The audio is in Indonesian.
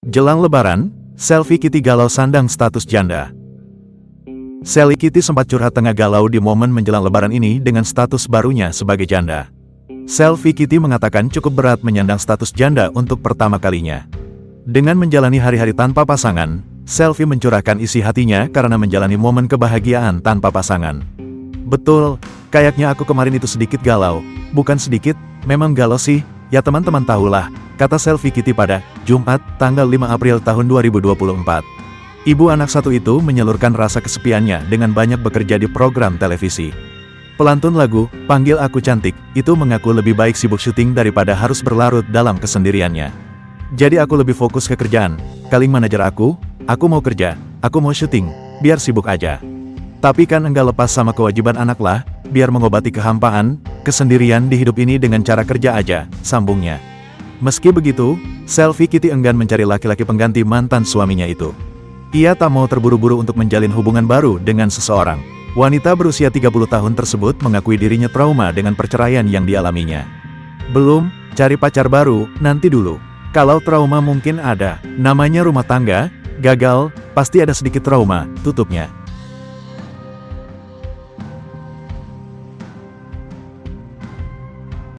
Jelang Lebaran, Selfie Kitty galau sandang status janda. Sally Kitty sempat curhat tengah galau di momen menjelang Lebaran ini dengan status barunya sebagai janda. Selfie Kitty mengatakan cukup berat menyandang status janda untuk pertama kalinya. Dengan menjalani hari-hari tanpa pasangan, Selfie mencurahkan isi hatinya karena menjalani momen kebahagiaan tanpa pasangan. Betul, kayaknya aku kemarin itu sedikit galau. Bukan sedikit, memang galau sih, ya teman-teman tahulah, kata Selfie Kitty pada Jumat, tanggal 5 April tahun 2024. Ibu anak satu itu menyalurkan rasa kesepiannya dengan banyak bekerja di program televisi. Pelantun lagu, Panggil Aku Cantik, itu mengaku lebih baik sibuk syuting daripada harus berlarut dalam kesendiriannya. Jadi aku lebih fokus ke kerjaan, calling manajer aku mau kerja, aku mau syuting, biar sibuk aja. Tapi kan enggak lepas sama kewajiban anak lah, biar mengobati kehampaan, kesendirian di hidup ini dengan cara kerja aja, sambungnya. Meski begitu, Selfie Kitty enggan mencari laki-laki pengganti mantan suaminya itu. Ia tak mau terburu-buru untuk menjalin hubungan baru dengan seseorang. Wanita berusia 30 tahun tersebut mengakui dirinya trauma dengan perceraian yang dialaminya. Belum, cari pacar baru, nanti dulu. Kalau trauma mungkin ada, namanya rumah tangga, gagal, pasti ada sedikit trauma, tutupnya.